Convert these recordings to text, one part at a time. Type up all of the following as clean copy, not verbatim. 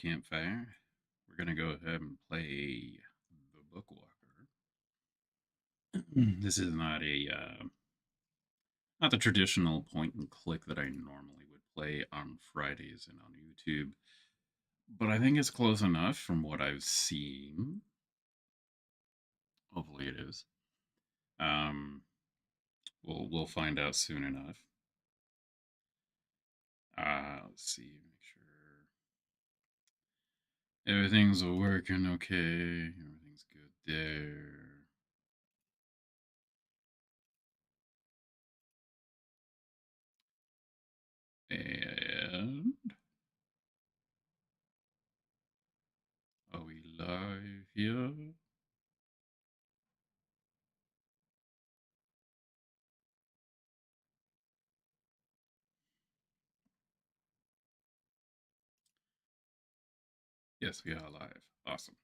campfire. We're gonna go ahead and play the Book Walker. This is not the traditional point and click that I normally would play on Fridays and on YouTube, but I think it's close enough from what I've seen. Hopefully, it is. Um, we'll find out soon enough. Let's see, make sure everything's working okay. Everything's good there. And are we live here? Yes, we are live. Awesome.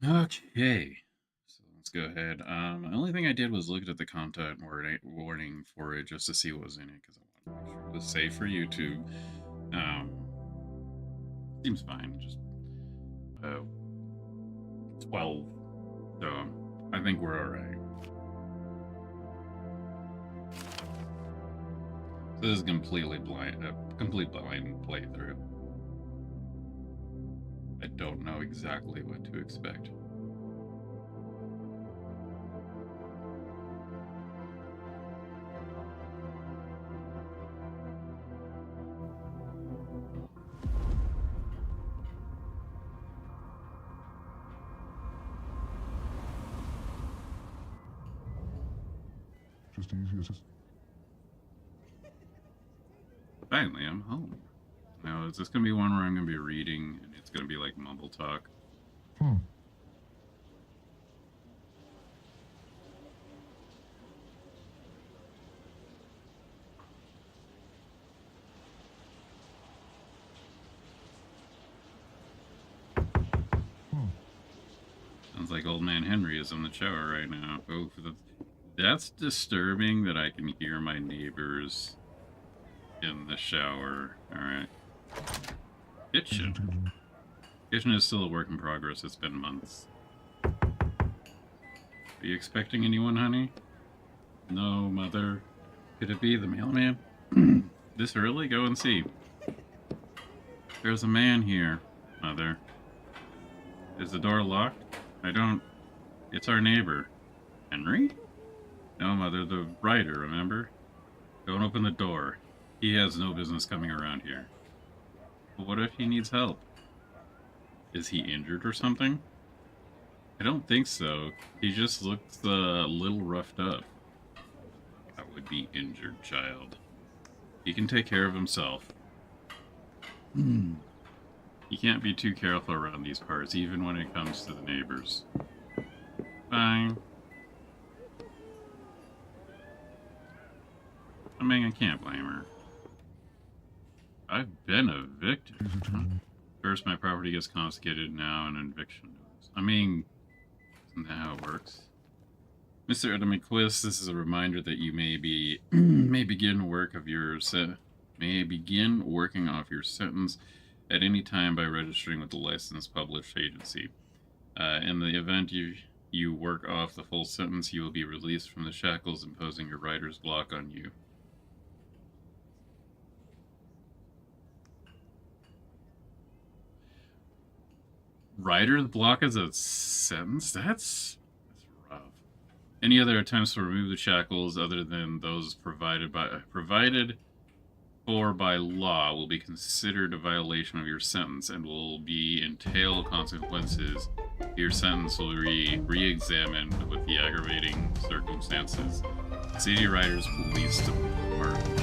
Okay. So let's go ahead. The only thing I did was look at the content warning for it just to see what was in it because I wanted to make sure it was safe for YouTube. Um, Seems fine. Just uh, 12. So I think we're all right. So this is completely blind, complete blind playthrough. I don't know exactly what to expect. Just easy as this. Finally, I'm home. Now, is this going to be one where I'm going to be reading and it's going to be like mumble talk? Hmm. Sounds like old man Henry is in the shower right now. Oh, that's disturbing that I can hear my neighbors in the shower. All right. Kitchen. Kitchen is still a work in progress. It's been months. Are you expecting anyone, honey? No, mother. Could it be the mailman? This early? Go and see. There's a man here, mother. Is the door locked? I don't... It's our neighbor. Henry? No, mother, the writer, remember? Don't open the door. He has no business coming around here. But what if he needs help? Is he injured or something? I don't think so. He just looks a little roughed up. I would be injured, child. He can take care of himself. You can't be too careful around these parts, even when it comes to the neighbors. Fine. I mean, I can't blame her. I've been evicted. First, my property gets confiscated, now an eviction notice. I mean, isn't that how it works? Mr. Edemequist, this is a reminder that you may begin working off your sentence at any time by registering with the licensed published agency. In the event you work off the full sentence, you will be released from the shackles imposing a writer's block on you. Writer's block as a sentence? That's rough. Any other attempts to remove the shackles other than those provided for by law will be considered a violation of your sentence and will entail consequences. Your sentence will be re-examined with the aggravating circumstances. City Riders Police Department.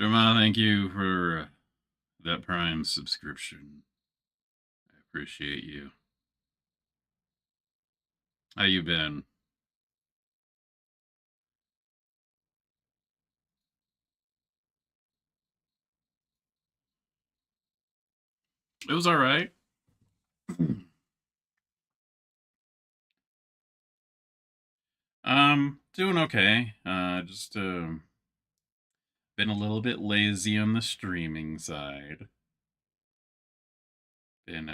Derma, thank you for that Prime subscription. I appreciate you. How you been? It was all right. Doing okay. Just been a little bit lazy on the streaming side. Been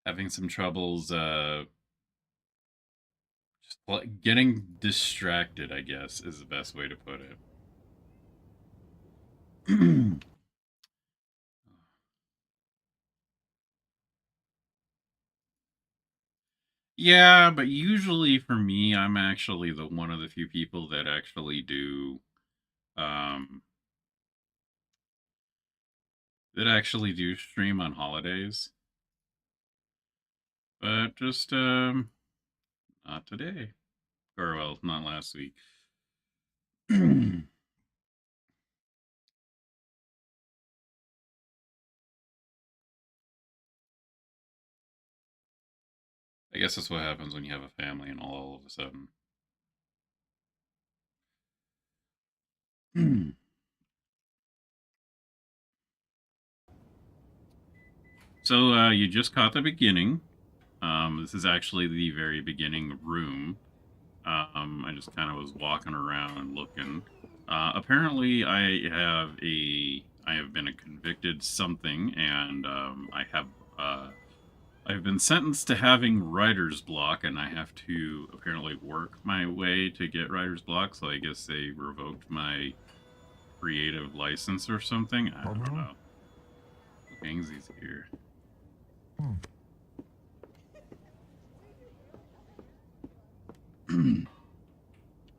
having some troubles just getting distracted, I guess, is the best way to put it. Yeah, but usually for me, I'm actually the one of the few people that um actually do stream on holidays. But just not today. Or well, not last week. I guess that's what happens when you have a family and all of a sudden. So you just caught the beginning. This is actually the very beginning room. I just kind of was walking around and looking. Apparently, I have been a convicted something, and I've been sentenced to having writer's block, and I have to apparently work my way to get writer's block. So I guess they revoked my creative license or something. I don't know. Who hangs these here? All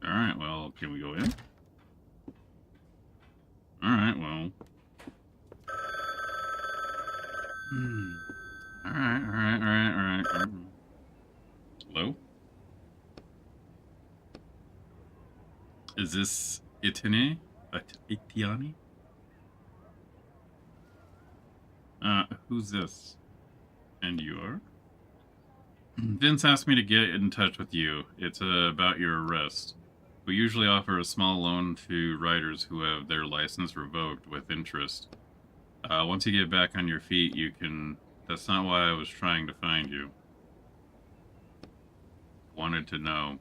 right. Well, can we go in? All right. Well. All right. All right. All right. All right. Hello. Is this Itine? Itiani? Who's this? And you are? Vince asked me to get in touch with you. It's about your arrest. We usually offer a small loan to writers who have their license revoked with interest. Once you get back on your feet, you can... That's not why I was trying to find you. Wanted to know.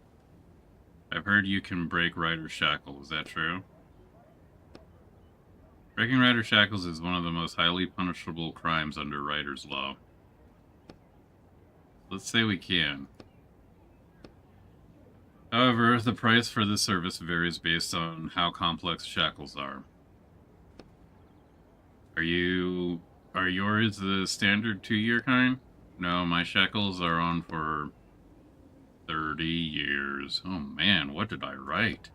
I've heard you can break writer's shackles. Is that true? Breaking writer's shackles is one of the most highly punishable crimes under writer's law. Let's say we can. However, the price for this service varies based on how complex shackles are. Are yours the standard 2-year kind? No, my shackles are on for 30 years. Oh man, what did I write?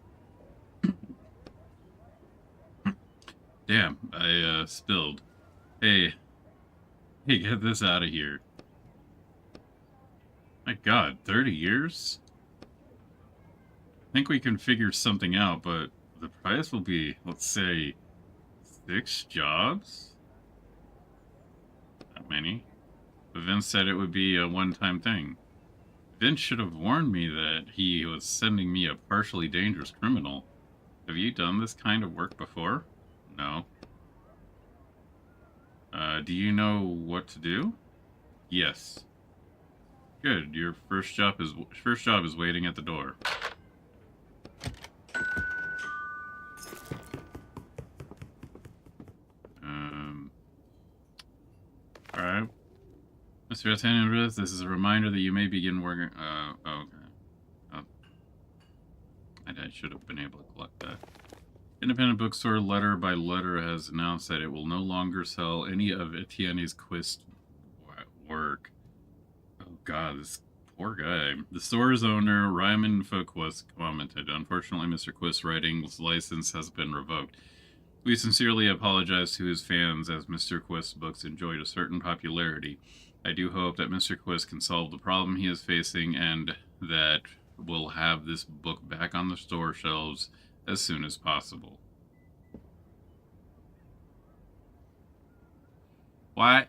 Damn, I spilled. Hey, get this out of here. My god, 30 years? I think we can figure something out, but the price will be, let's say, 6 jobs? Not many. But Vince said it would be a one-time thing. Vince should have warned me that he was sending me a partially dangerous criminal. Have you done this kind of work before? No. Do you know what to do? Yes. Good. Your first job is waiting at the door. All right. Mr. Atanian, this is a reminder that you may begin working. Okay. Oh. I should have been able to collect that. Independent bookstore letter by letter has announced that it will no longer sell any of Etienne's Quist work. Oh god, this poor guy. The store's owner, Ryman Foquist, commented, unfortunately, Mr. Quist's writing's license has been revoked. We sincerely apologize to his fans as Mr. Quist's books enjoyed a certain popularity. I do hope that Mr. Quist can solve the problem he is facing and that we'll have this book back on the store shelves as soon as possible. What?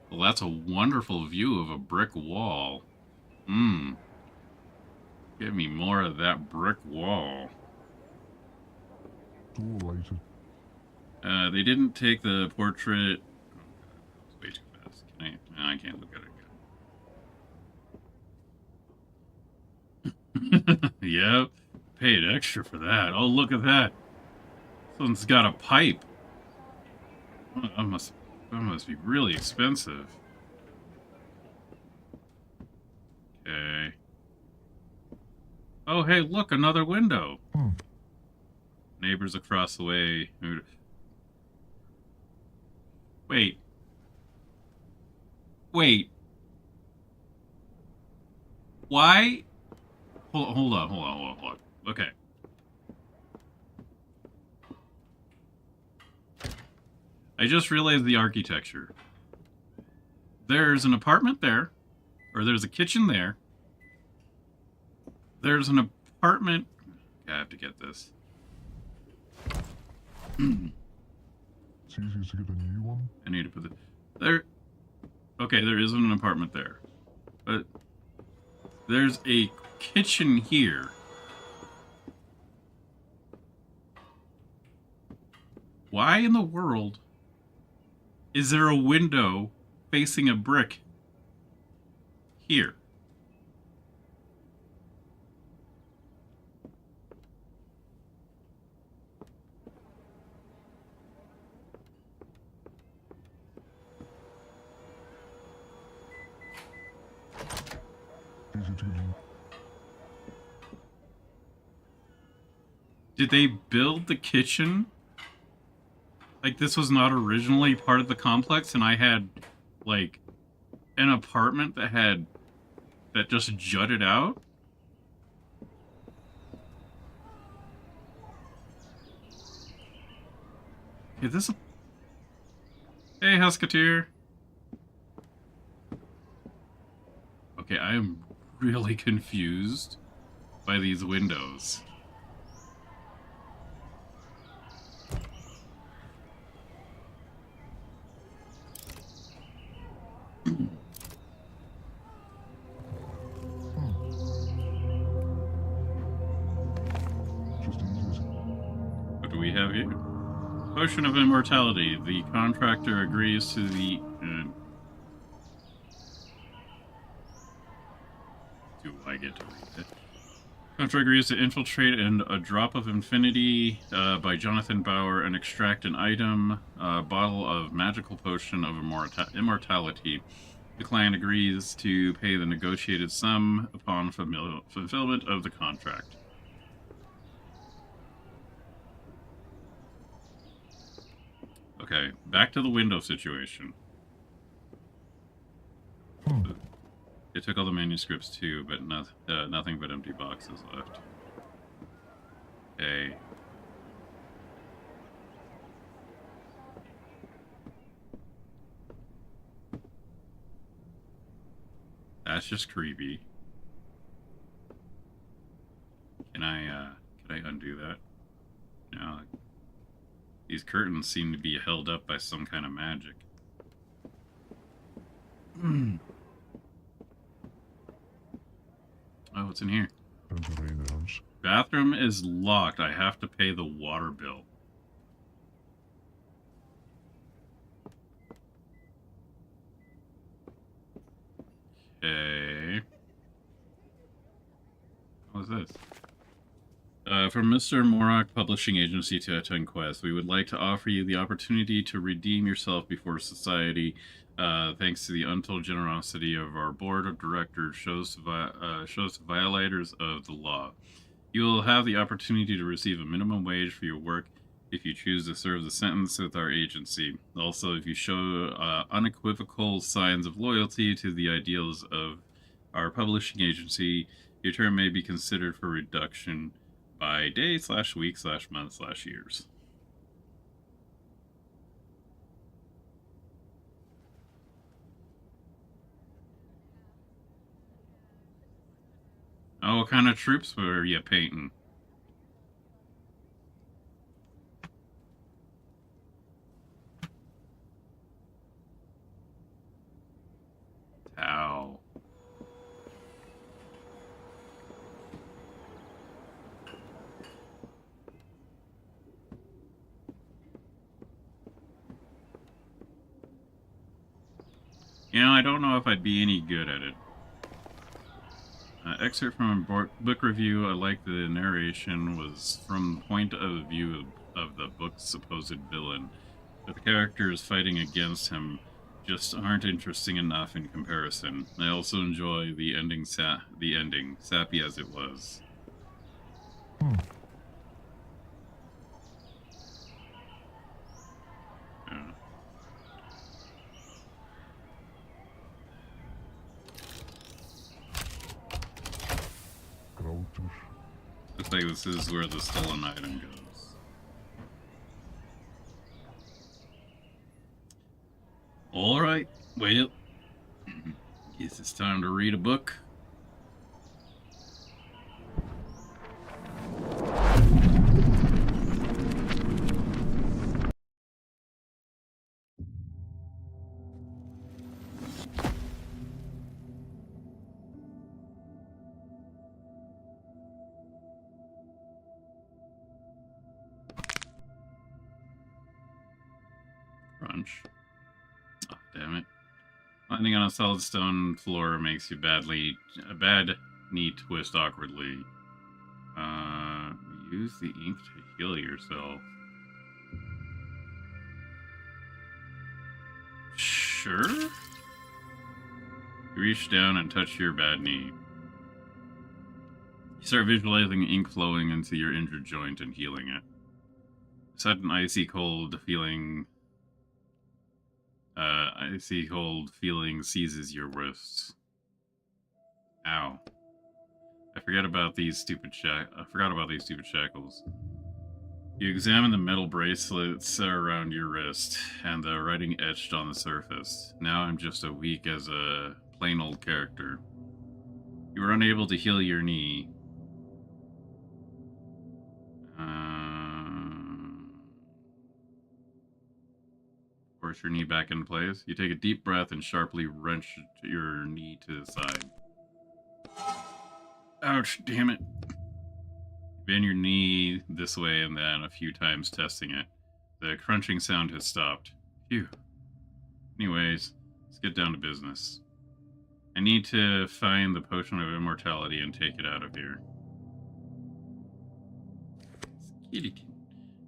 Well, that's a wonderful view of a brick wall. Give me more of that brick wall. They didn't take the portrait... Oh, God, that was way too I can't look at it again. Yep. Paid extra for that. Oh, look at that. Someone's got a pipe. Oh, that must be really expensive. Okay. Oh, hey, look, another window. Hmm. Neighbors across the way. Wait. Wait. Why? Hold on. Okay. I just realized the architecture. There's an apartment there, or there's a kitchen there. There's an apartment. I have to get this. It's easiest to get a new one. I need to put it there. Okay, there isn't an apartment there, but there's a kitchen here. Why in the world is there a window facing a brick here? Easy to get a new. Did they build the kitchen? Like, this was not originally part of the complex, and I had, like, an apartment that just jutted out? Is this a... Hey, Husketeer. Okay, I am really confused by these windows. Just easiest. What do we have here? Potion of Immortality. The contractor agrees to the... do I get to read it? Contractor agrees to infiltrate and a drop of infinity by Jonathan Bauer and extract an item, bottle of magical potion of immortality. The client agrees to pay the negotiated sum upon fulfillment of the contract. Okay, back to the window situation. It took all the manuscripts too, but nothing but empty boxes left. Okay. That's just creepy. Can I undo that? No. These curtains seem to be held up by some kind of magic. Oh, what's in here? Everybody in the house. Bathroom is locked. I have to pay the water bill. Okay. What was this? From Mr. Morak Publishing Agency to Attend Quest, we would like to offer you the opportunity to redeem yourself before society, thanks to the untold generosity of our board of directors, shows to violators of the law. You will have the opportunity to receive a minimum wage for your work if you choose to serve the sentence with our agency. Also, if you show unequivocal signs of loyalty to the ideals of our publishing agency, your term may be considered for reduction by day/week/month/years. Oh, what kind of troops were you painting? Ow. You know, I don't know if I'd be any good at it. Excerpt from a book review. I like the narration was from the point of view of the book's supposed villain, but the characters fighting against him just aren't interesting enough in comparison. I also enjoy the ending, sappy as it was. Hmm. Yeah. Krauter. Looks like this is where the stolen item goes. Alright, well, guess it's time to read a book. Crunch. Oh, damn it. Landing on a solid stone floor makes you a bad knee twist awkwardly. Use the ink to heal yourself. Sure? You reach down and touch your bad knee. You start visualizing ink flowing into your injured joint and healing it. A sudden icy cold feeling seizes your wrists. Ow. I forgot about these stupid shackles. You examine the metal bracelets around your wrist and the writing etched on the surface. Now I'm just as weak as a plain old character. You were unable to heal your knee. Force your knee back into place. You take a deep breath and sharply wrench your knee to the side. Ouch, damn it. Bend your knee this way and then a few times, testing it. The crunching sound has stopped. Phew. Anyways, let's get down to business. I need to find the potion of immortality and take it out of here.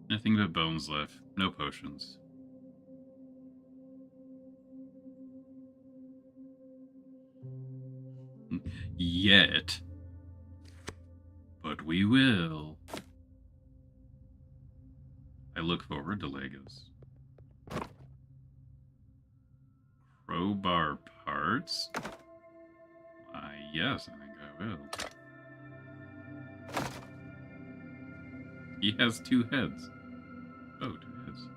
Nothing but bones left. No potions. Yet. But we will. I look forward to Legos. Crowbar parts? Why, yes, I think I will. He has 2 heads. Oh, 2 heads.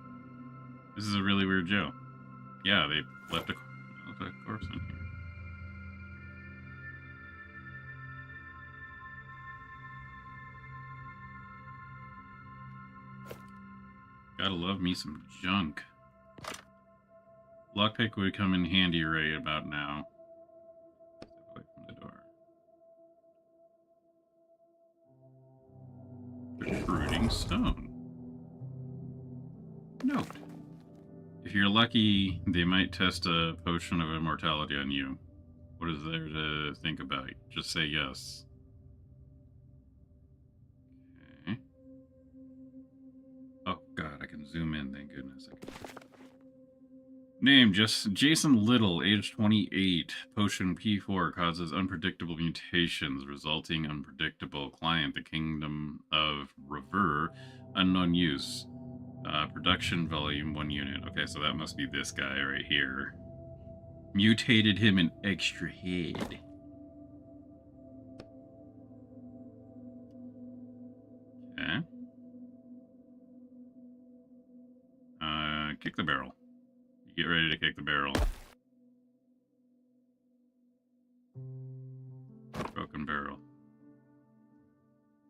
This is a really weird jail. Yeah, they left a corpse in here. Gotta love me some junk. Lockpick would come in handy right about now. Step away from the door. Protruding stone. Note. If you're lucky, they might test a potion of immortality on you. What is there to think about? Just say yes. Okay. Oh god, I can zoom in, thank goodness. Name, just Jason Little, age 28. Potion P4 causes unpredictable mutations, resulting unpredictable client, the Kingdom of Rever, unknown use. Production volume 1 unit. Okay, so that must be this guy right here. Mutated him an extra head. Okay. Kick the barrel. You get ready to kick the barrel. Broken barrel.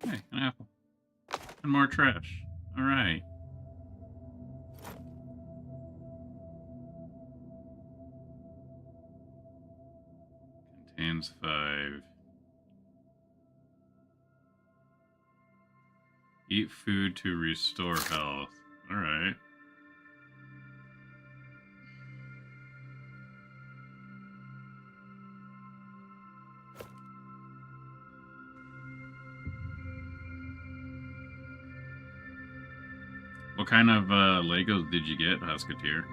Hey, an apple. And more trash. Alright. Contains 5. Eat food to restore health. Alright. What kind of Legos did you get, Husketeer?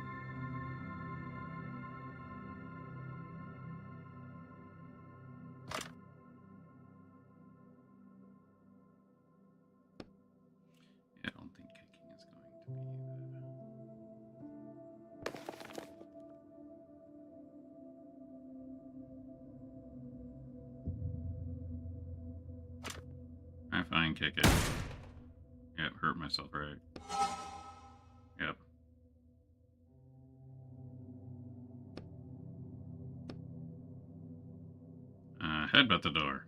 Yeah, I don't think kicking is going to be the... I fine, kick it. Yep, hurt myself, right? Yep. Headbutt the door.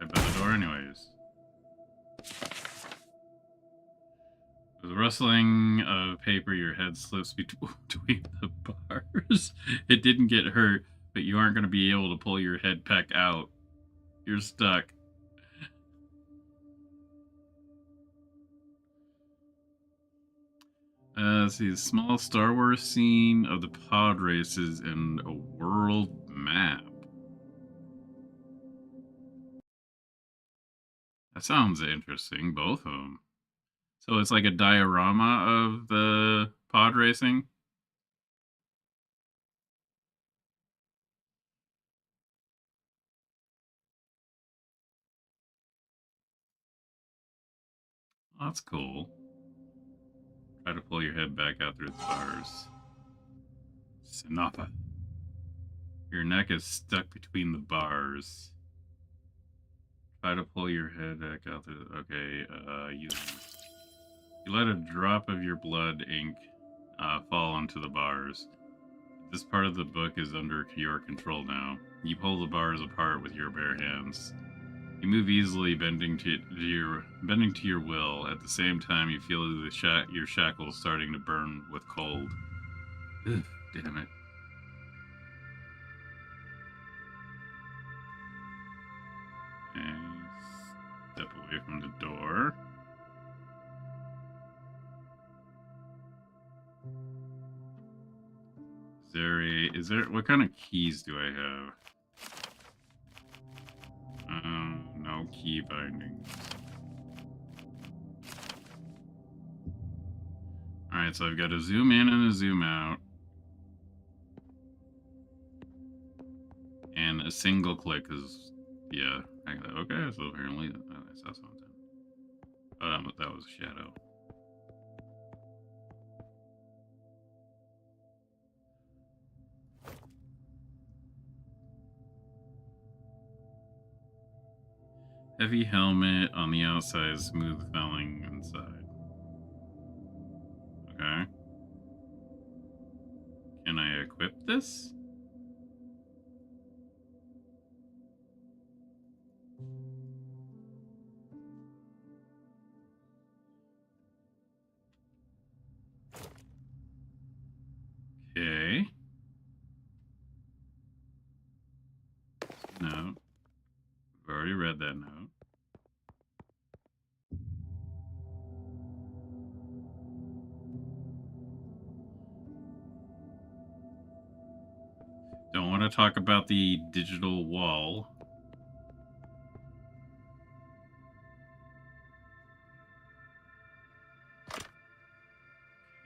Headbutt the door anyways. With the rustling of paper, your head slips between the bars. It didn't get hurt, but you aren't going to be able to pull your head back out. You're stuck. See, a small Star Wars scene of the pod races and a world map. That sounds interesting, both of them. So it's like a diorama of the pod racing? Oh, that's cool. Try to pull your head back out through the bars. Sinapa. Your neck is stuck between the bars. Try to pull your head back out through the... Okay, you let a drop of your blood ink fall onto the bars. This part of the book is under your control now. You pull the bars apart with your bare hands. You move easily, bending to your will. At the same time, you feel your shackles starting to burn with cold. Ugh, damn it. Okay, step away from the door. What kind of keys do I have? No key bindings. Alright, so I've got a zoom in and a zoom out. And a single click is, yeah. Okay, so apparently I saw something. Oh, that was a shadow. Heavy helmet on the outside, smooth felling inside. Okay. Can I equip this? Okay. No. I've already read that note. Don't want to talk about the digital wall.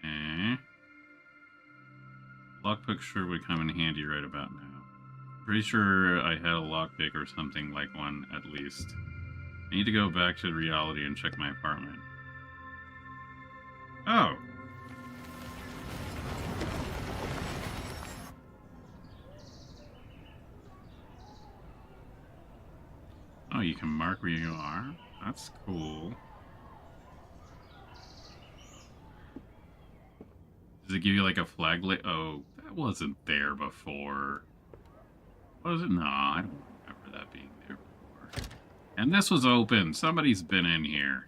Okay. Lockpick sure would come in handy right about now. Pretty sure I had a lockpick or something like one at least. I need to go back to reality and check my apartment. Oh. Oh, you can mark where you are? That's cool. Does it give you like a flag? Oh, that wasn't there before. Was it? No, I don't remember that being there before. And this was open. Somebody's been in here.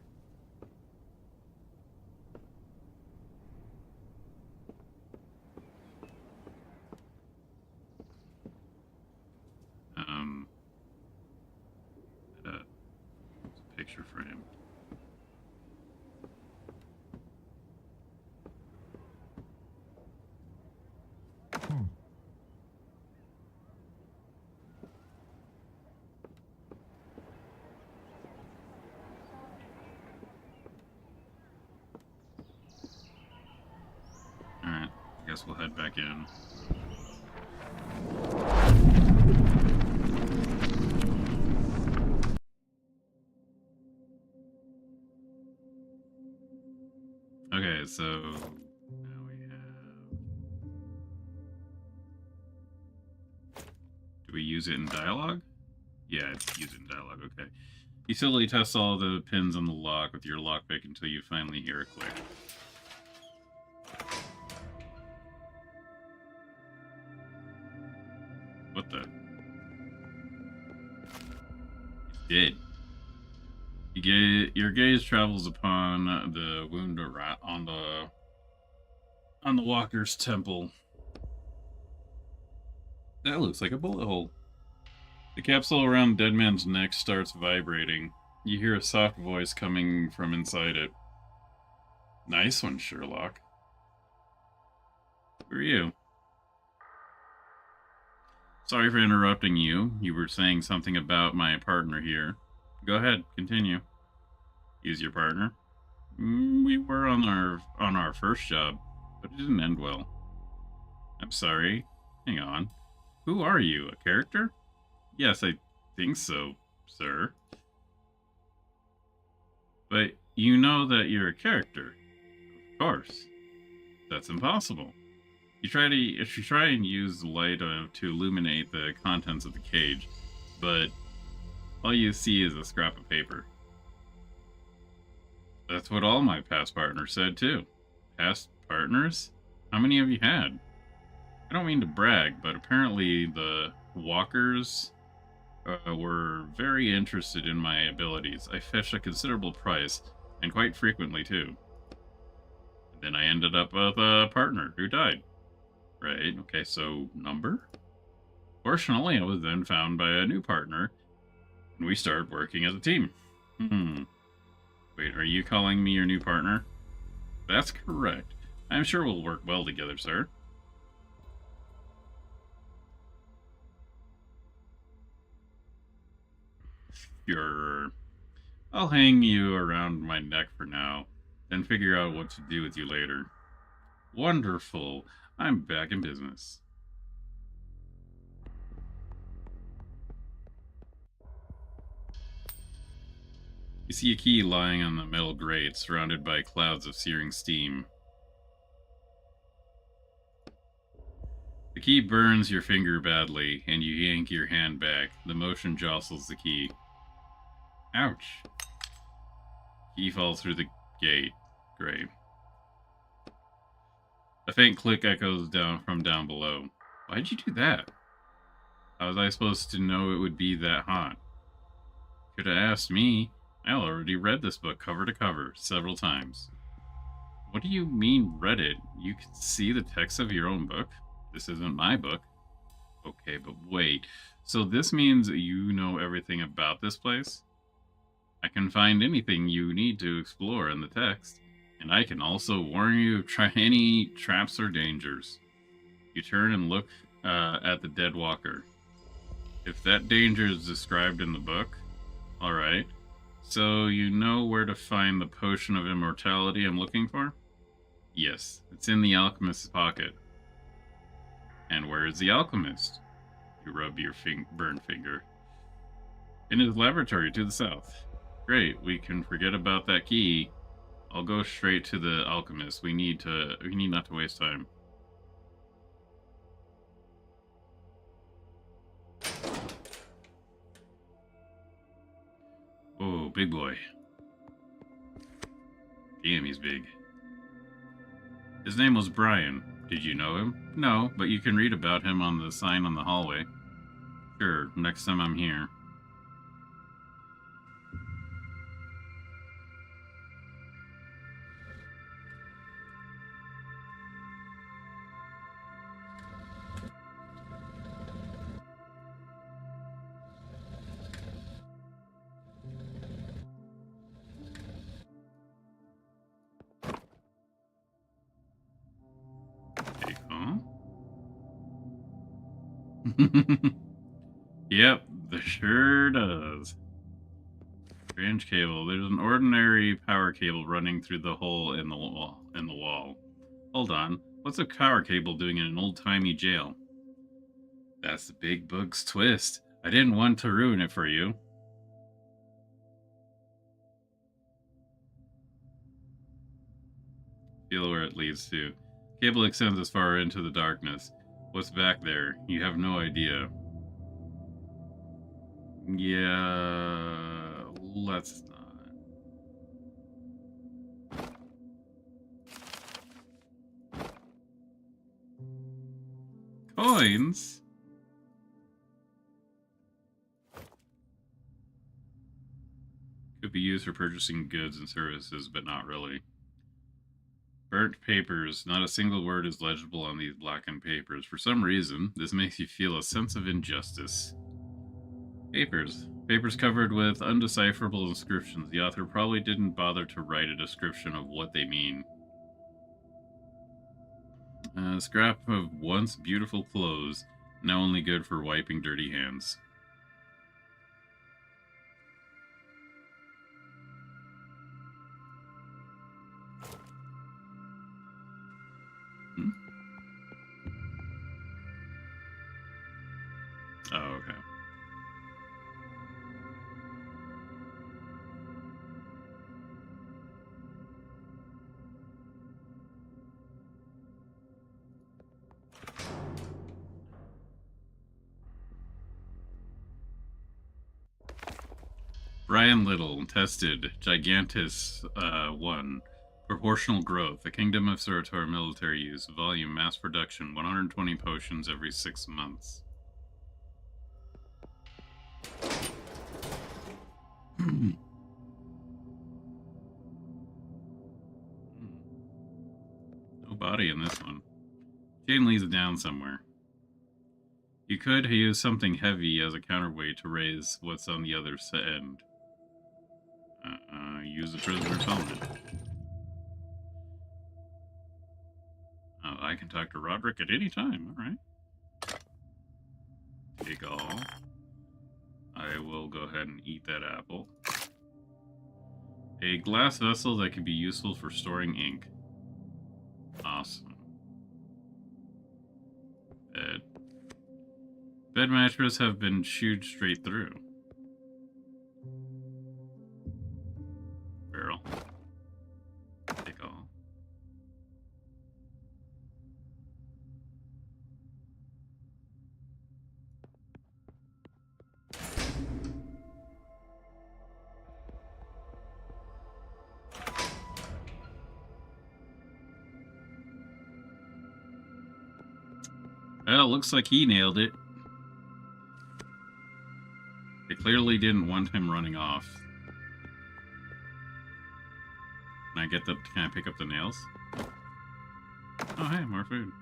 It's a picture frame. guess we'll head back in. Okay, so now we have... Do we use it in dialogue? Yeah, it's use it in dialogue, okay. You slowly test all the pins on the lock with your lockpick until you finally hear a click. What the? He's dead. Your gaze travels upon the wound on the walker's temple. That looks like a bullet hole. The capsule around the dead man's neck starts vibrating. You hear a soft voice coming from inside it. Nice one, Sherlock. Who are you? Sorry for interrupting you. You were saying something about my partner here. Go ahead, continue. He's your partner? We were on our first job, but it didn't end well. I'm sorry. Hang on. Who are you? A character? Yes, I think so, sir. But you know that you're a character. Of course. That's impossible. If you try and use the light to illuminate the contents of the cage, but all you see is a scrap of paper. That's what all my past partners said too. Past partners? How many have you had? I don't mean to brag, but apparently the walkers were very interested in my abilities. I fetched a considerable price, and quite frequently too. Then I ended up with a partner who died. Right, okay, so number? Fortunately, I was then found by a new partner, and we started working as a team. Wait, are you calling me your new partner? That's correct. I'm sure we'll work well together, sir. Sure. I'll hang you around my neck for now, then figure out what to do with you later. Wonderful. I'm back in business. You see a key lying on the metal grate, surrounded by clouds of searing steam. The key burns your finger badly, and you yank your hand back. The motion jostles the key. Ouch. Key falls through the gate. Great. A faint click echoes from down below. Why'd you do that? How was I supposed to know it would be that hot? Should have asked me. I already read this book cover to cover several times. What do you mean read it? You can see the text of your own book? This isn't my book. Okay, but wait. So this means you know everything about this place? I can find anything you need to explore in the text, and I can also warn you of any traps or dangers. You turn and look at the dead walker. If that danger is described in the book, alright. So you know where to find the potion of immortality I'm looking for? Yes, it's in the alchemist's pocket. And where is the alchemist? You rub your burned finger. In his laboratory to the south. Great, we can forget about that key. I'll go straight to the alchemist. We need not to waste time. Oh, big boy. Damn, he's big. His name was Brian. Did you know him? No, but you can read about him on the sign on the hallway. Sure, next time I'm here. Take home? Yep, this sure does. Strange cable. There's an ordinary power cable running through the hole in the wall. Hold on. What's a power cable doing in an old-timey jail? That's the big book's twist. I didn't want to ruin it for you. Feel where it leads to. Cable extends as far into the darkness. What's back there? You have no idea. Yeah, let's not. Coins? Could be used for purchasing goods and services, but not really. Burnt papers. Not a single word is legible on these blackened papers. For some reason, this makes you feel a sense of injustice. Papers. Papers covered with undecipherable inscriptions. The author probably didn't bother to write a description of what they mean. A scrap of once beautiful clothes, now only good for wiping dirty hands. Hmm? Oh, okay. Brian Little tested Gigantus 1. Proportional growth. The Kingdom of Surator military use. Volume mass production. 120 potions every 6 months. No body in this one. Chain leads it down somewhere. You could use something heavy as a counterweight to raise what's on the other end. Use the prisoner's helmet. Oh, I can talk to Roderick at any time. All right. Take all. I will go ahead and eat that apple. A glass vessel that can be useful for storing ink. Awesome. Bed. Bed mattress have been chewed straight through. Barrel. Take all. Well, looks like he nailed it. They clearly didn't want him running off. Can I pick up the nails? Oh, hey, more food.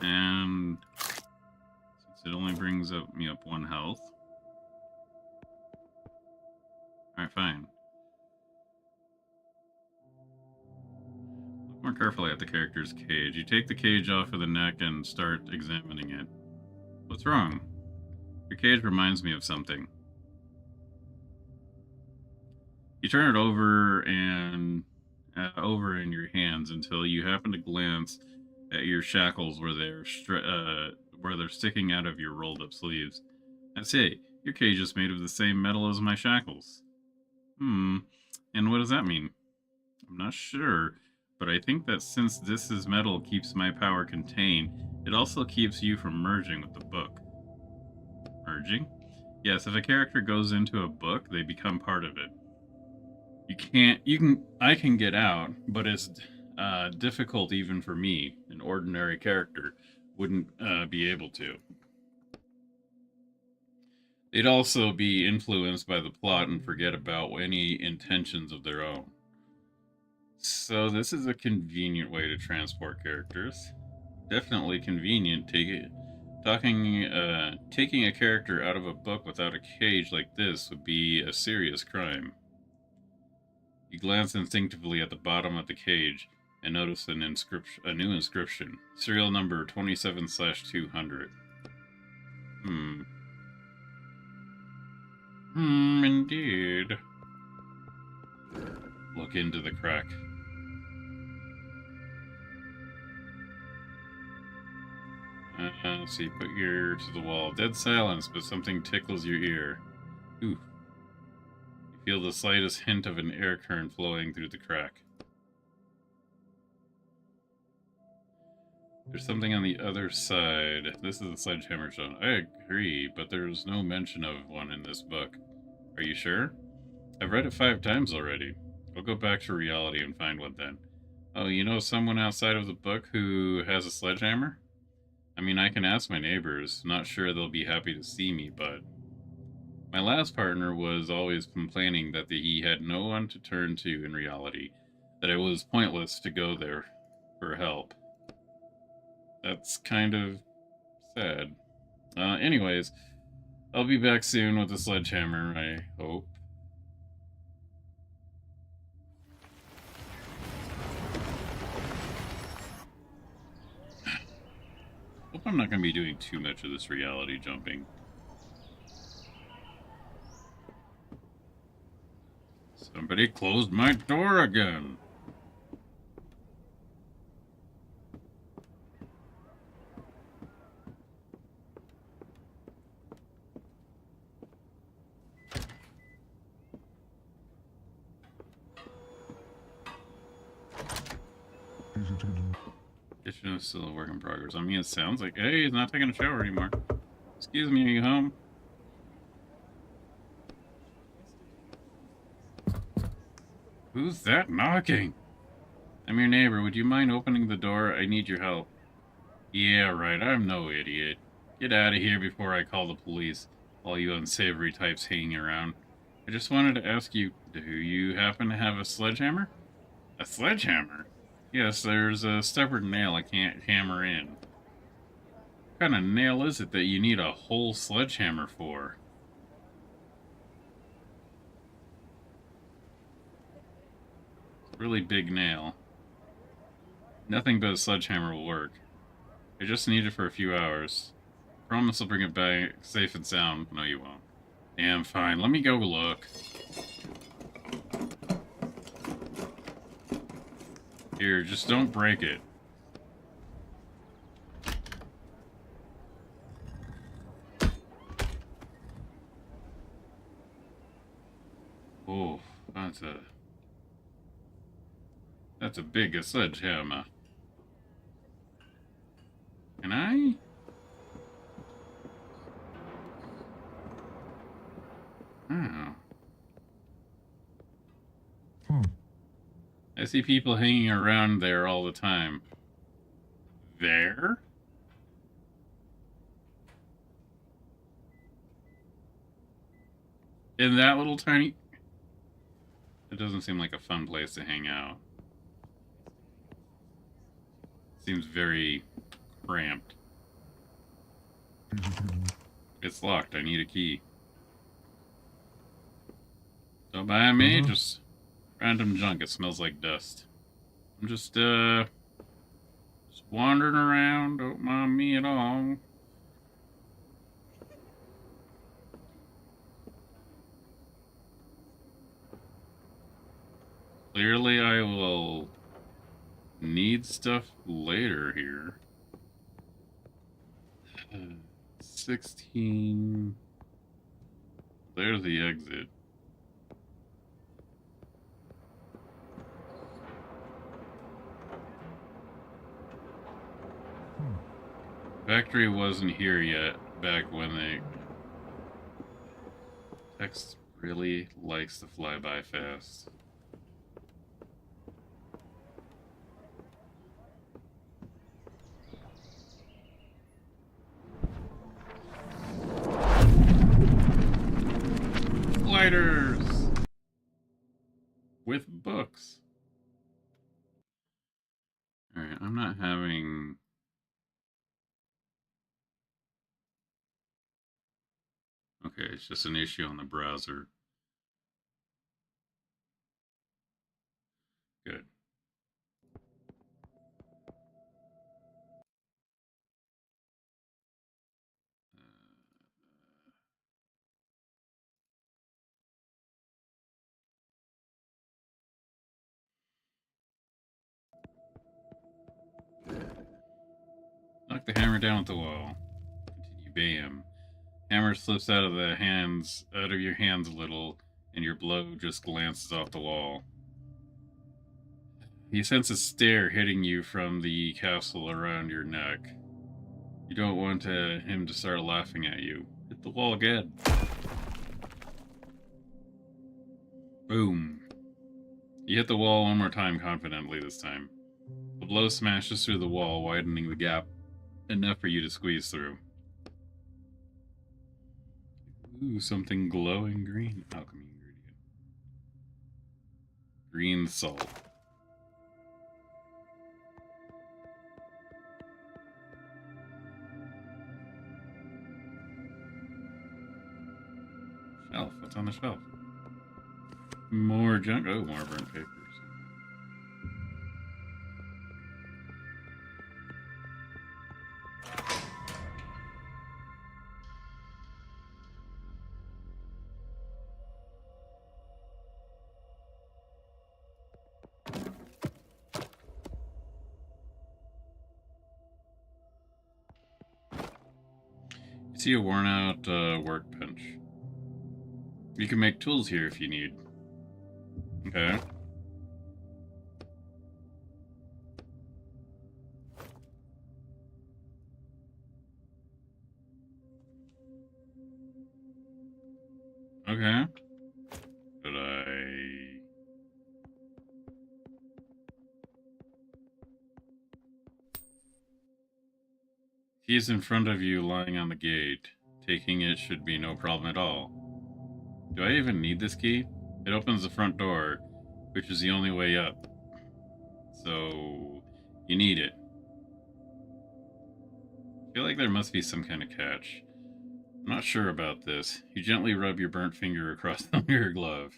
And since it only brings me up 1 health. Alright, fine. Look more carefully at the character's cage. You take the cage off of the neck and start examining it. What's wrong? Your cage reminds me of something. You turn it over in your hands until you happen to glance at your shackles where they're sticking out of your rolled up sleeves. I say, your cage is made of the same metal as my shackles. And what does that mean? I'm not sure, but I think that since this is metal keeps my power contained, it also keeps you from merging with the book. Merging? Yes, if a character goes into a book, they become part of it. I can get out, but it's difficult even for me, an ordinary character, wouldn't be able to. They'd also be influenced by the plot and forget about any intentions of their own. So this is a convenient way to transport characters. Definitely convenient. Taking a character out of a book without a cage like this would be a serious crime. You glance instinctively at the bottom of the cage and notice a new inscription. Serial number 27/200. Indeed. Look into the crack. Let's see. Put your ear to the wall. Dead silence, but something tickles your ear. Ooh. You feel the slightest hint of an air current flowing through the crack. There's something on the other side. This is a sledgehammer stone. I agree, but there's no mention of one in this book. Are you sure? I've read it 5 times already. I'll go back to reality and find one then. Oh, you know someone outside of the book who has a sledgehammer? I mean, I can ask my neighbors. Not sure they'll be happy to see me, but my last partner was always complaining that he had no one to turn to in reality, that it was pointless to go there for help. That's kind of sad. Anyways, I'll be back soon with a sledgehammer, I hope. Hope I'm not going to be doing too much of this reality jumping. Somebody closed my door again. Easy to get in. Kitchen is still a work in progress. I mean, it sounds like, hey, he's not taking a shower anymore. Excuse me, are you home? Who's that knocking? I'm your neighbor. Would you mind opening the door? I need your help. Yeah, right. I'm no idiot. Get out of here before I call the police. All you unsavory types hanging around. I just wanted to ask you, do you happen to have a sledgehammer? A sledgehammer? Yes, there's a stubborn nail I can't hammer in. What kind of nail is it that you need a whole sledgehammer for? Really big nail. Nothing but a sledgehammer will work. I just need it for a few hours. Promise I'll bring it back safe and sound. No, you won't. Damn, fine. Let me go look. Here, just don't break it. Oh, that's a big sledgehammer. Can I? Oh. I see people hanging around there all the time. There? In that little tiny... It doesn't seem like a fun place to hang out. Seems very cramped. Easy to get in. It's locked. I need a key. Don't mind me, just random junk. It smells like dust. I'm just wandering around. Don't mind me at all. Clearly, I will need stuff later here. 16. There's the exit. Factory wasn't here yet, back when they... Text really likes to fly by fast. Gliders! With books. Alright, I'm not having... Okay, it's just an issue on the browser. Good. Knock the hammer down at the wall. Continue. Bam. Hammer slips out of your hands a little, and your blow just glances off the wall. You sense a stare hitting you from the castle around your neck. You don't want him to start laughing at you. Hit the wall again. Boom. You hit the wall one more time confidently this time. The blow smashes through the wall, widening the gap enough for you to squeeze through. Ooh, something glowing green. Alchemy ingredient. Green salt. Shelf. What's on the shelf? More junk. Oh, more burnt papers. You see a worn out workbench. You can make tools here if you need. Okay. Okay. But He is in front of you lying on the gate. Taking it should be no problem at all. Do I even need this key? It opens the front door, which is the only way up. So, you need it. I feel like there must be some kind of catch. I'm not sure about this. You gently rub your burnt finger across the mirror glove.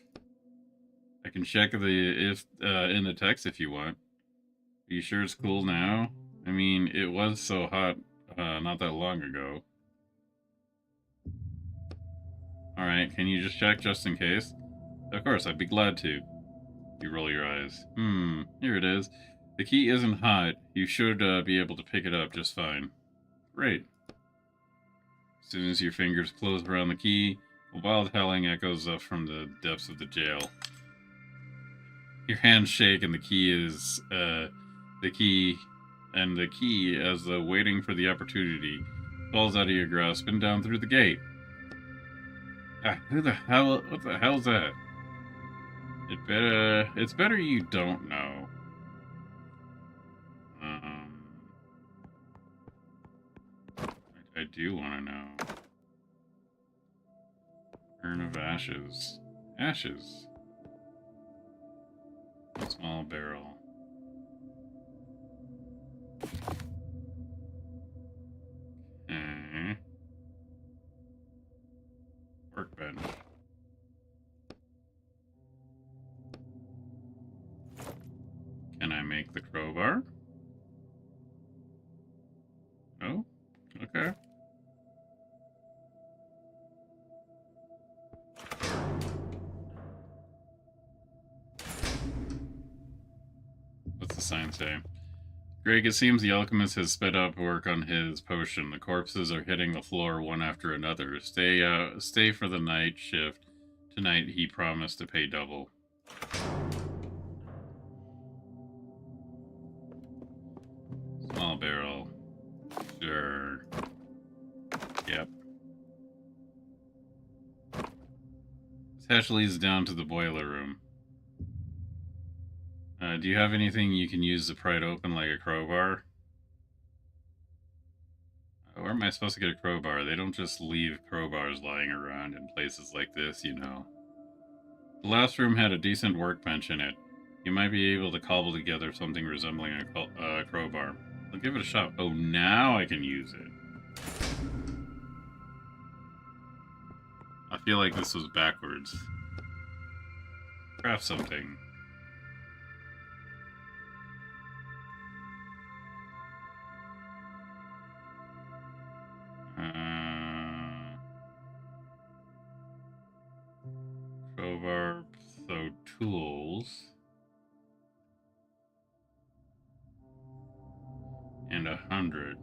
I can check in the text if you want. Are you sure it's cool now? I mean, it was so hot not that long ago. Alright, can you just check just in case? Of course, I'd be glad to. You roll your eyes. Here it is. The key isn't hot. You should be able to pick it up just fine. Great. As soon as your fingers close around the key, a wild howling echoes up from the depths of the jail. Your hands shake and the key, as though waiting for the opportunity, falls out of your grasp and down through the gate. Ah, what the hell's that? It's better you don't know. I do want to know. Urn of ashes. Ashes. A small barrel. Okay. Workbench. Can I make the crowbar? Oh, okay. What's the sign say? Greg, it seems the alchemist has sped up work on his potion. The corpses are hitting the floor one after another. Stay for the night shift. Tonight he promised to pay double. Small barrel. Sure. Yep. This hatch leads down to the boiler room. Do you have anything you can use to pry it open like a crowbar? Where am I supposed to get a crowbar? They don't just leave crowbars lying around in places like this, you know. The last room had a decent workbench in it. You might be able to cobble together something resembling a crowbar. I'll give it a shot. Oh, now I can use it. I feel like this was backwards. Craft something. Crowbar, so tools. And 100.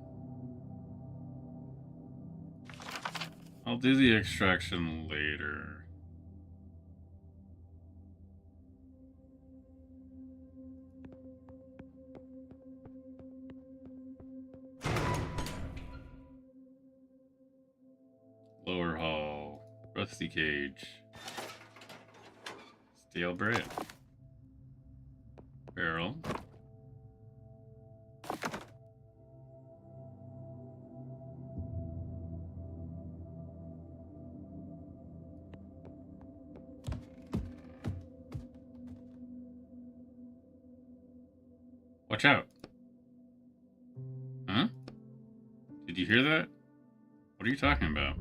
I'll do the extraction later. Lower hall. Rusty cage. Stale bread. Barrel. Watch out. Huh? Did you hear that? What are you talking about?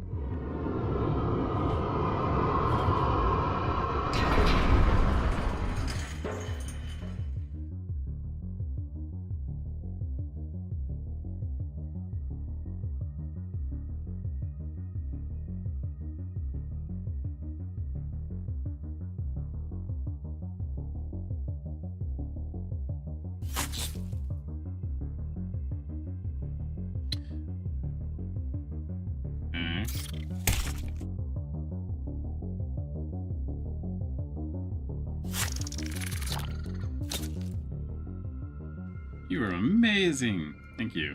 You were amazing. Thank you.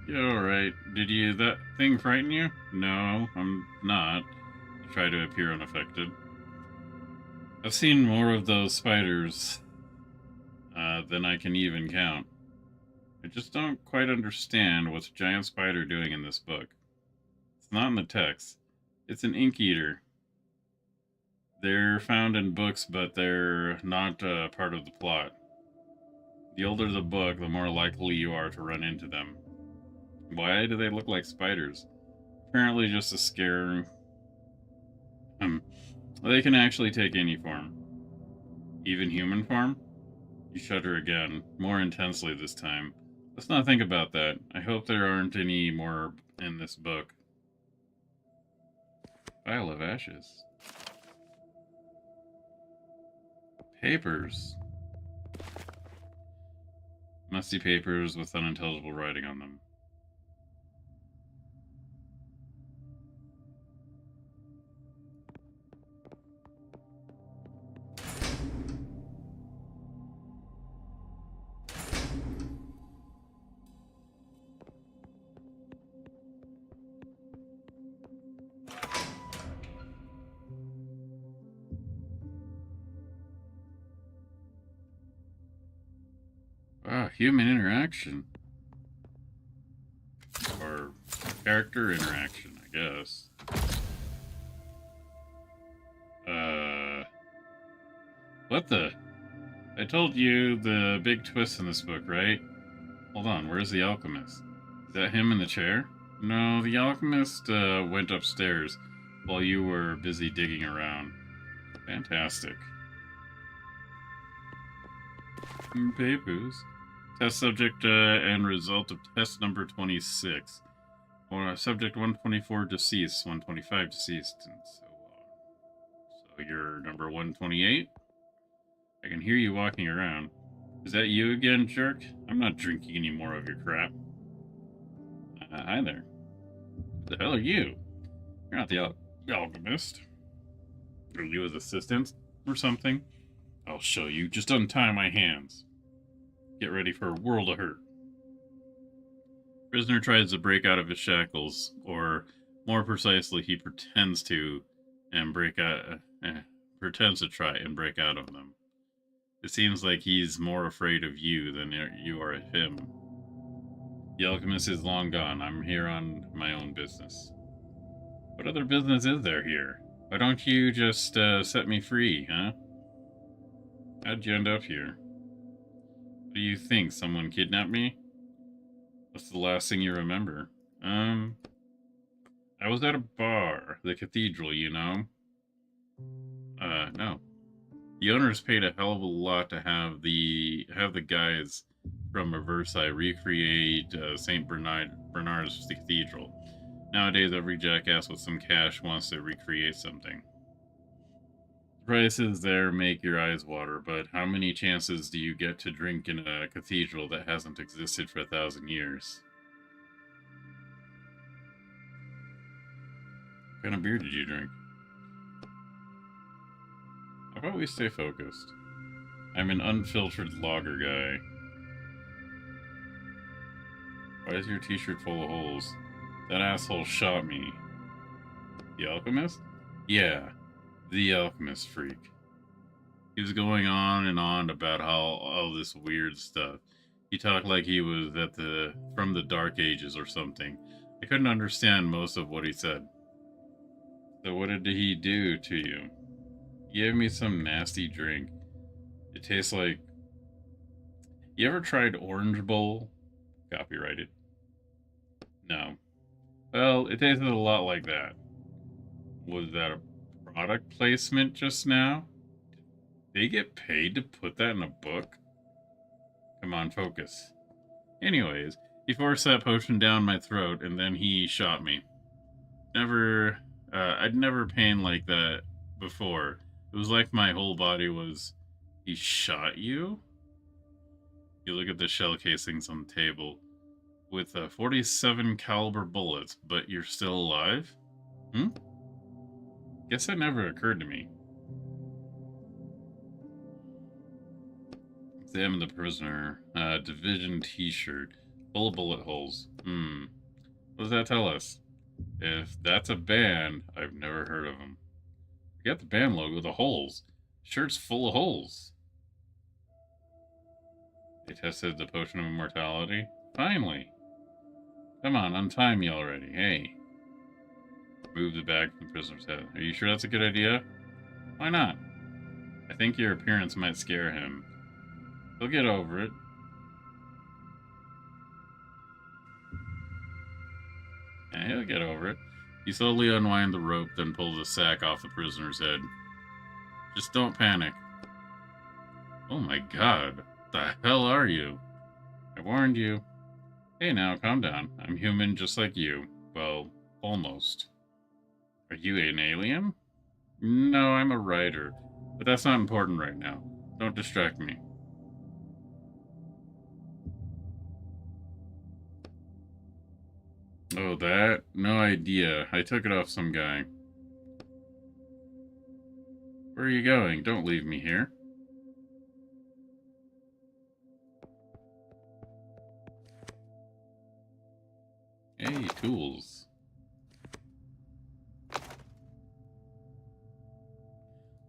You're alright. Did that thing frighten you? No, I'm not. You try to appear unaffected. I've seen more of those spiders than I can even count. I just don't quite understand what's a giant spider doing in this book. It's not in the text. It's an ink eater. They're found in books, but they're not part of the plot. The older the book, the more likely you are to run into them. Why do they look like spiders? Apparently just to scare... They can actually take any form. Even human form? You shudder again, more intensely this time. Let's not think about that. I hope there aren't any more in this book. Pile of ashes. Papers. Musty papers with unintelligible writing on them. Wow, human interaction. Or character interaction, I guess. What the? I told you the big twist in this book, right? Hold on, where's the alchemist? Is that him in the chair? No, the alchemist went upstairs while you were busy digging around. Fantastic. Papers. Test subject and result of test number 26. Subject 124 deceased, 125 deceased, and so on. So you're number 128? I can hear you walking around. Is that you again, jerk? I'm not drinking any more of your crap. Hi there. Who the hell are you? You're not the alchemist. Are you his assistant or something? I'll show you. Just untie my hands. Get ready for a world of hurt. Prisoner tries to break out of his shackles, or more precisely, he pretends to, and pretends to try and break out of them. It seems like he's more afraid of you than you are of him. The alchemist is long gone. I'm here on my own business. What other business is there here? Why don't you just set me free, huh? How'd you end up here? What do you think? Someone kidnapped me? What's the last thing you remember? I was at a bar, the cathedral, you know? No. The owners paid a hell of a lot to have the guys from Versailles recreate Saint Bernard's cathedral. Nowadays, every jackass with some cash wants to recreate something. The prices there make your eyes water, but how many chances do you get to drink in a cathedral that hasn't existed for 1,000 years? What kind of beer did you drink? How about we stay focused? I'm an unfiltered lager guy. Why is your t-shirt full of holes? That asshole shot me. The alchemist? Yeah, the alchemist freak. He was going on and on about how all this weird stuff. He talked like he was from the Dark Ages or something. I couldn't understand most of what he said. So what did he do to you? He gave me some nasty drink. It tastes like... You ever tried Orange Bowl? Copyrighted. No. Well, it tasted a lot like that. Was that a product placement just now? They get paid to put that in a book? Come on, focus. Anyways, he forced that potion down my throat and then he shot me. I'd never pain like that before. It was like my whole body was... He shot you? You look at the shell casings on the table. With 47 caliber bullets, but you're still alive? Guess that never occurred to me. Examine the prisoner. Division t-shirt. Full of bullet holes. What does that tell us? If that's a band, I've never heard of them. Forget the band logo, the holes. Shirt's full of holes. They tested the potion of immortality? Finally! Come on, untie me already. Hey. Move the bag from the prisoner's head. Are you sure that's a good idea? Why not? I think your appearance might scare him. He'll get over it. Yeah, he'll get over it. He slowly unwound the rope, then pulled the sack off the prisoner's head. Just don't panic. Oh my god. What the hell are you? I warned you. Hey now, calm down. I'm human just like you. Well, almost. Are you an alien? No, I'm a writer. But that's not important right now. Don't distract me. Oh, that? No idea. I took it off some guy. Where are you going? Don't leave me here. Hey, tools.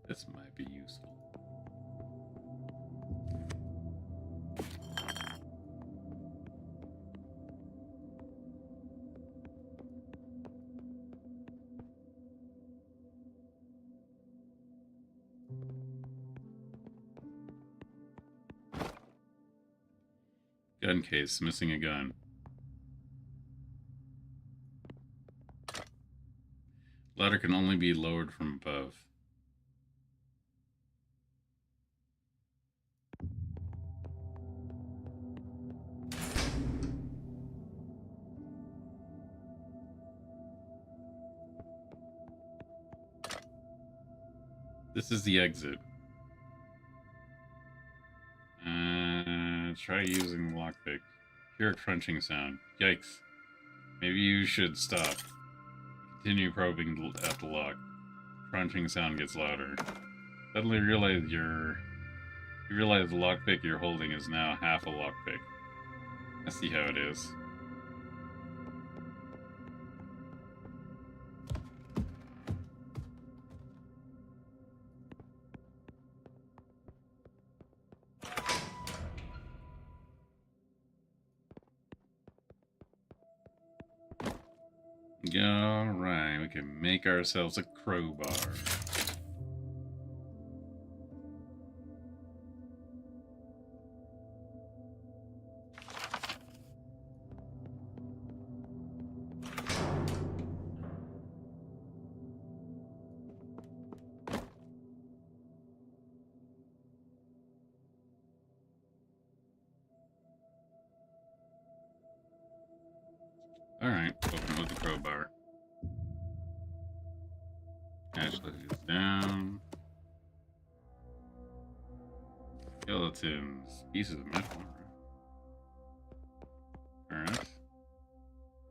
This might be useful. Gun case, missing a gun. Ladder can only be lowered from above. This is the exit. Try using the lockpick. Hear a crunching sound. Yikes. Maybe you should stop. Continue probing at the lock. Crunching sound gets louder. Suddenly you realize the lockpick you're holding is now half a lockpick. I see how it is. Alright, we can make ourselves a crowbar. Alright, open with the crowbar. Actually, it's down. Skeletons. Pieces of metal. Furnace.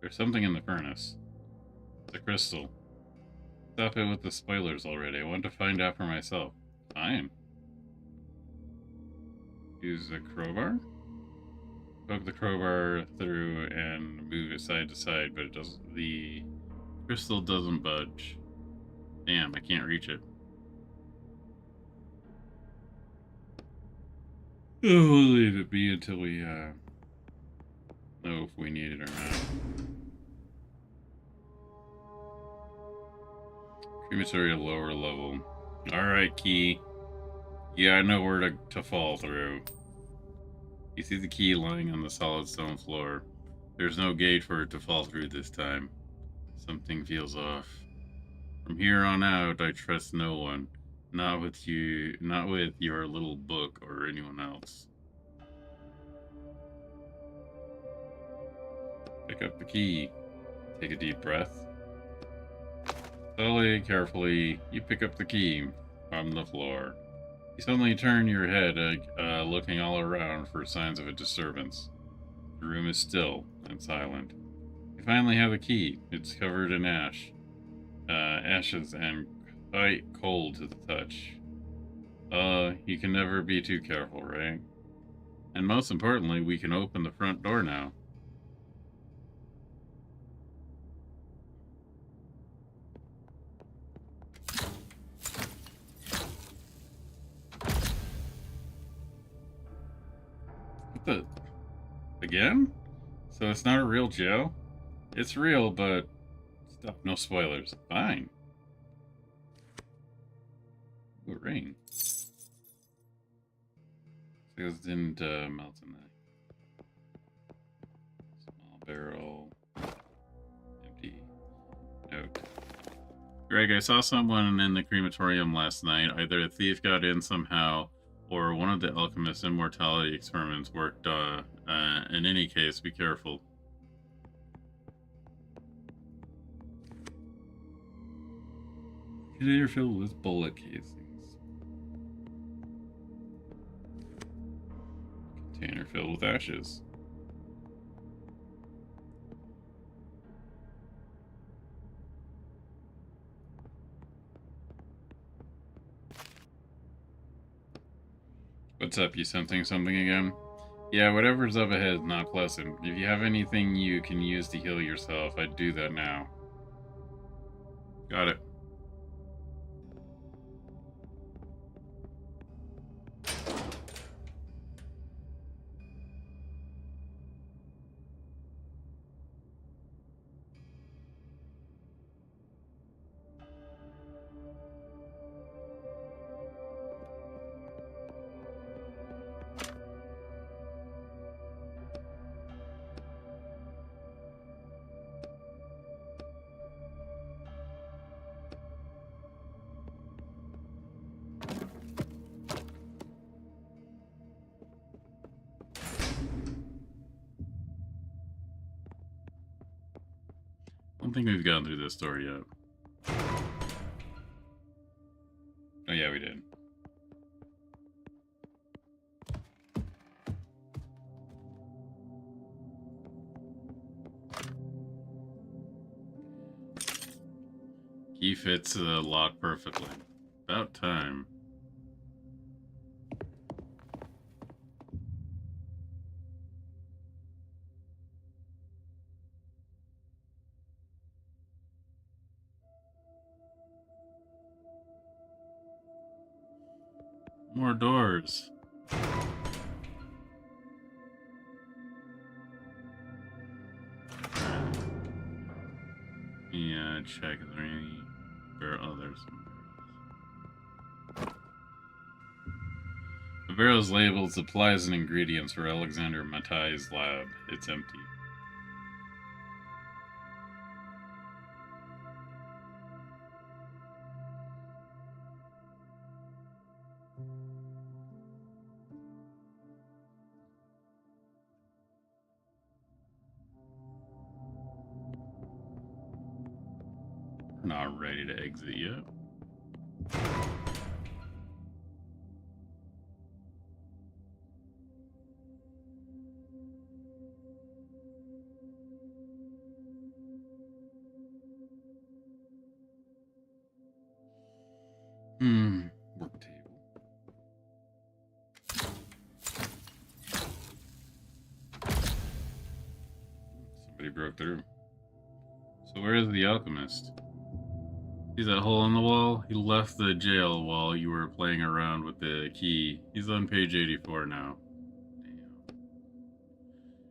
There's something in the furnace. It's a crystal. Stop it with the spoilers already. I want to find out for myself. Fine. Use a crowbar? Poke the crowbar through and move it side to side, but it doesn't. The crystal doesn't budge. Damn, I can't reach it. Oh, we'll leave it be until we know if we need it or not. Crematory lower level. Alright, key. You gotta know where to fall through. You see the key lying on the solid stone floor. There's no gate for it to fall through this time. Something feels off. From here on out, I trust no one. Not with you, not with your little book or anyone else. Pick up the key. Take a deep breath. Slowly, carefully, you pick up the key from the floor. You suddenly turn your head, looking all around for signs of a disturbance. The room is still and silent. You finally have the key. It's covered in ashes and quite cold to the touch. You can never be too careful, right? And most importantly, we can open the front door now. What the? Again? So it's not a real jail? It's real, but stop, no spoilers. Fine. Ooh, a ring. Those didn't melt in that. Small barrel. Empty. Note. Greg, I saw someone in the crematorium last night. Either a thief got in somehow, or one of the alchemist's immortality experiments worked. In any case, be careful. Container filled with bullet casings. Container filled with ashes. What's up? You sensing something again? Yeah, whatever's up ahead is not pleasant. If you have anything you can use to heal yourself, I'd do that now. Got it. I don't think we've gotten through this door yet. Oh yeah, we did. Key fits the lock perfectly. About time. More doors. Yeah, check. Is there any barrel? Oh, there's some barrels. The barrel is labeled supplies and ingredients for Alexander Matai's lab. It's empty. We're not ready to exit yet. Hmm. Work table. Somebody broke through. So where is the alchemist? See that hole in the wall? He left the jail while you were playing around with the key. He's on page 84 now. Damn.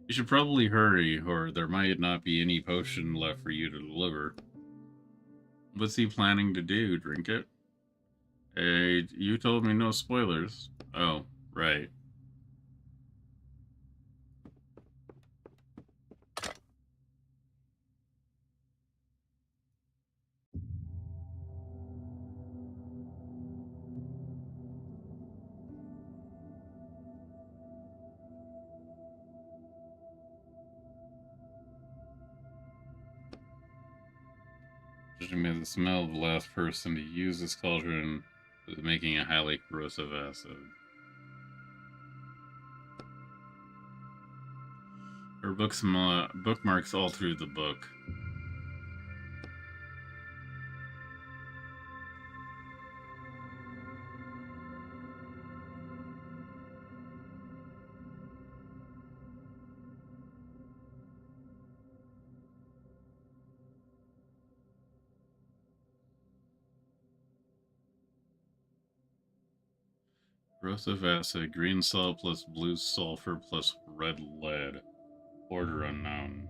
You should probably hurry, or there might not be any potion left for you to deliver. What's he planning to do? Drink it? Hey, you told me no spoilers. Oh, right. Judging by the smell of the last person to use this cauldron was making a highly corrosive acid. Her bookmarks all through the book. Corrosive acid, green salt plus blue sulfur plus red lead. Order unknown.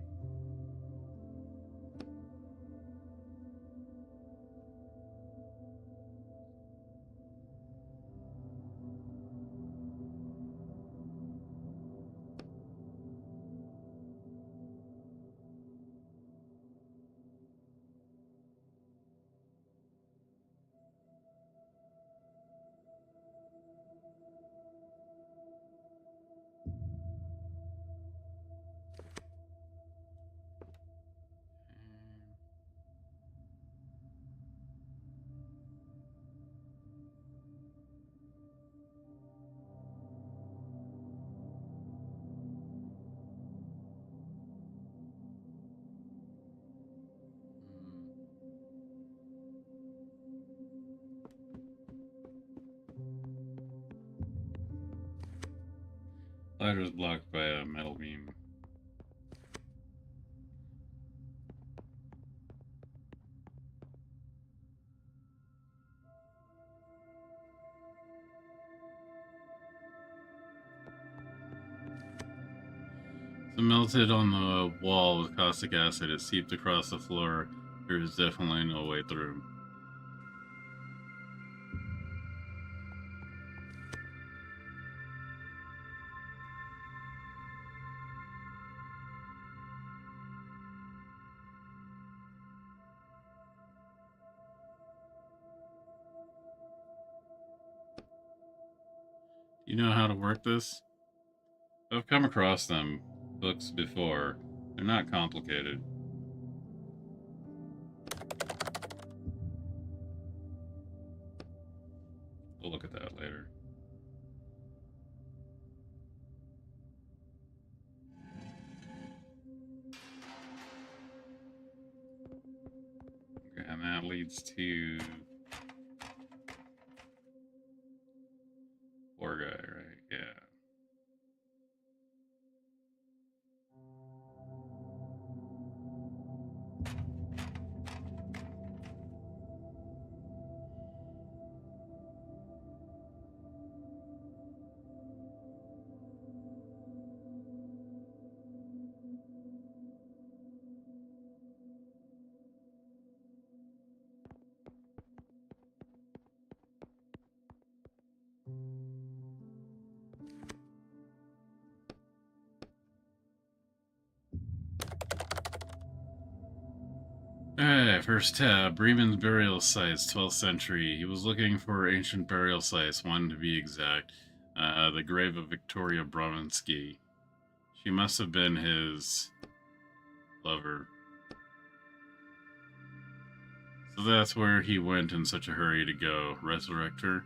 Ladder is blocked by a metal beam. It melted on the wall with caustic acid. It seeped across the floor. There is definitely no way through. You know how to work this? I've come across them books before. They're not complicated. We'll look at that later. Okay, and that leads to poor guy, right? Yeah. Alright, first tab. Bremen's burial sites, 12th century. He was looking for ancient burial sites, one to be exact. The grave of Victoria Broninsky. She must have been his lover. So that's where he went in such a hurry to go. Resurrect her?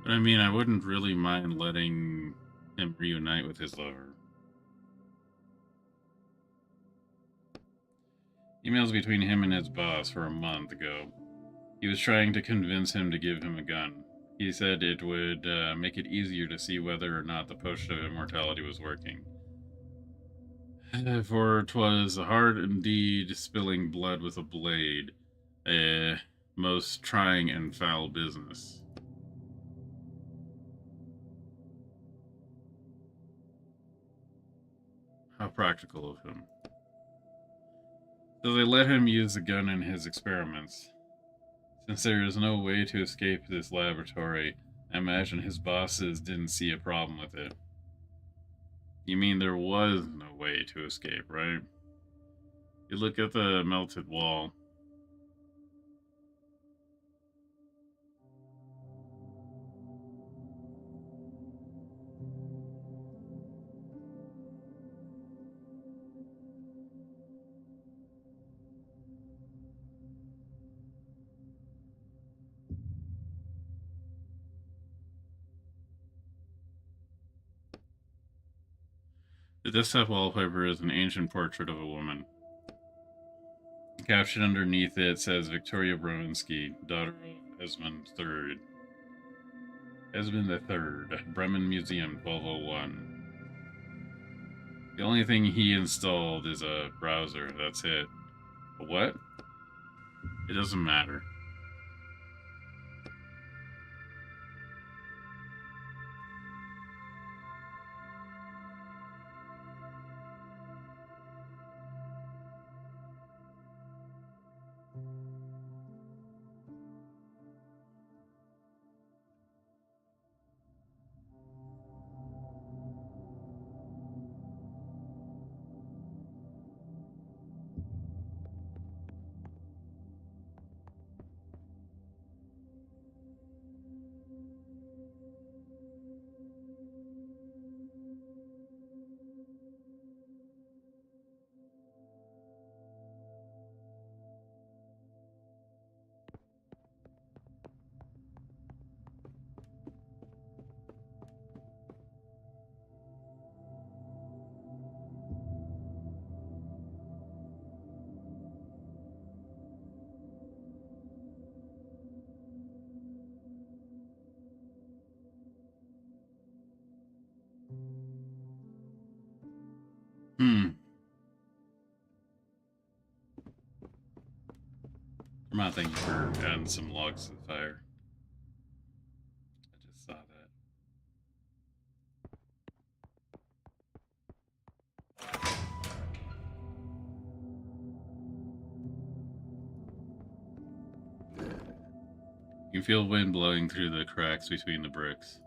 But I mean, I wouldn't really mind letting him reunite with his lover. Emails between him and his boss for a month ago. He was trying to convince him to give him a gun. He said it would make it easier to see whether or not the potion of immortality was working. For 'twas hard indeed spilling blood with a blade, a most trying and foul business. How practical of him. So they let him use the gun in his experiments. Since there is no way to escape this laboratory, I imagine his bosses didn't see a problem with it. You mean there was no way to escape, right? You look at the melted wall. The desktop wallpaper is an ancient portrait of a woman. Caption underneath it says Victoria Browinsky, daughter of Esmond III. Esmond III, Bremen Museum, 1201. The only thing he installed is a browser, that's it. A what? It doesn't matter. Hmm. Vermont, thank you for adding some logs to the fire. I just saw that. You can feel wind blowing through the cracks between the bricks.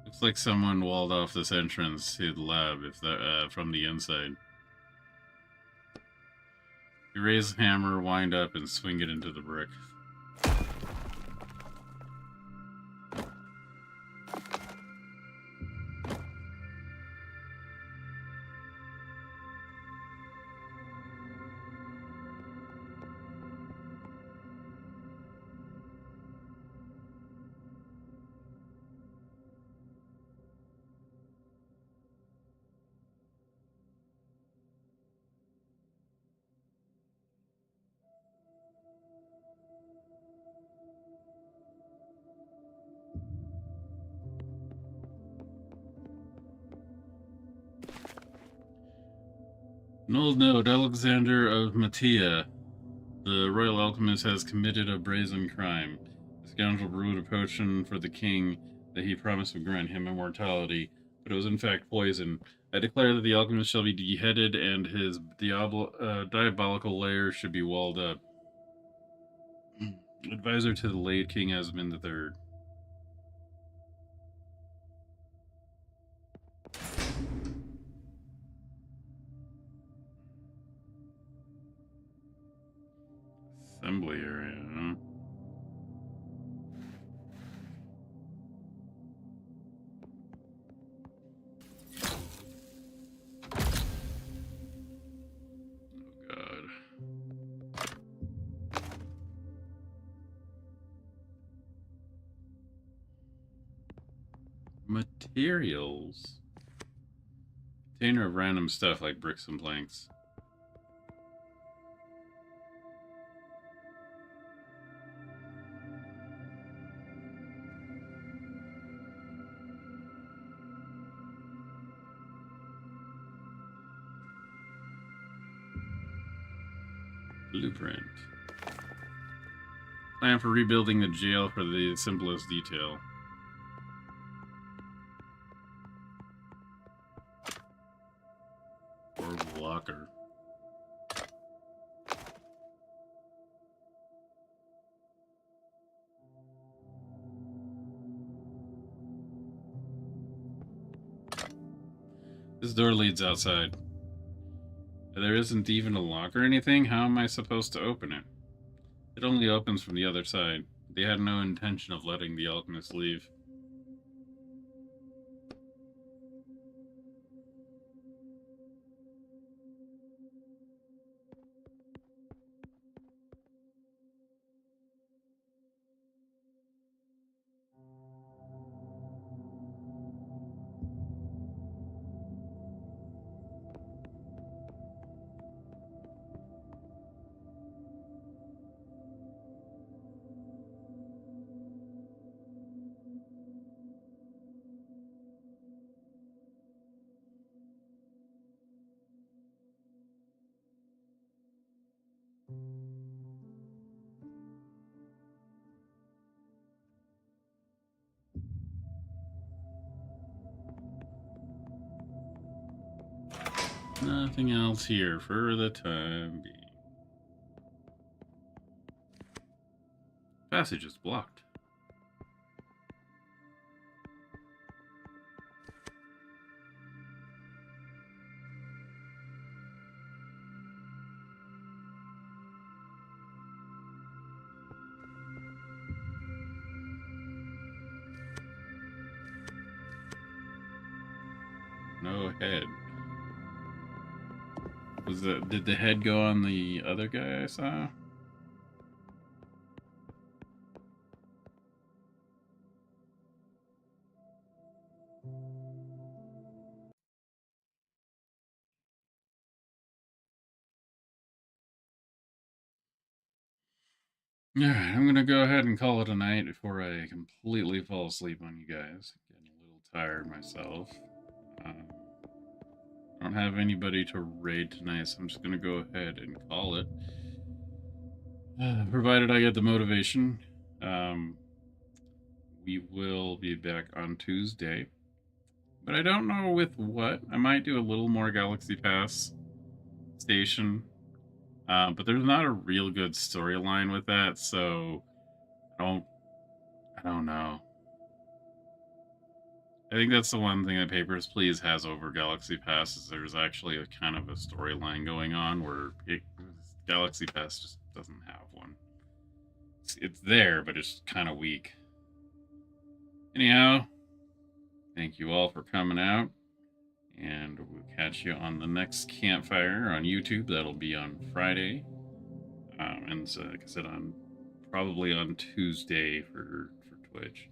Looks like someone walled off this entrance to the lab from the inside. You raise the hammer, wind up, and swing it into the brick. An old note, Alexander of Mattia. The royal alchemist has committed a brazen crime. The scoundrel brewed a potion for the king that he promised would grant him immortality, but it was in fact poison. I declare that the alchemist shall be beheaded and his diabolical lair should be walled up. Advisor to the late King Esmond III. Assembly area, huh? Oh god. Materials. Container of random stuff like bricks and planks. Blueprint. Plan for rebuilding the jail for the simplest detail. Or locker. This door leads outside. There isn't even a lock or anything. How am I supposed to open it? It only opens from the other side. They had no intention of letting the alchemist leave. Nothing else here for the time being. Passage is blocked. No head. Did the head go on the other guy I saw? Alright, I'm gonna go ahead and call it a night before I completely fall asleep on you guys. Getting a little tired myself. I don't have anybody to raid tonight, so I'm just gonna go ahead and call it. Provided I get the motivation. We will be back on Tuesday. But I don't know with what. I might do a little more Galaxy Pass station. But there's not a real good storyline with that, so I don't know. I think that's the one thing that Papers, Please has over Galaxy Pass is there's actually a kind of a storyline going on where Galaxy Pass just doesn't have one. It's there, but it's kind of weak. Anyhow, thank you all for coming out, and we'll catch you on the next campfire on YouTube. That'll be on Friday, and so, like I said, on probably on Tuesday for Twitch.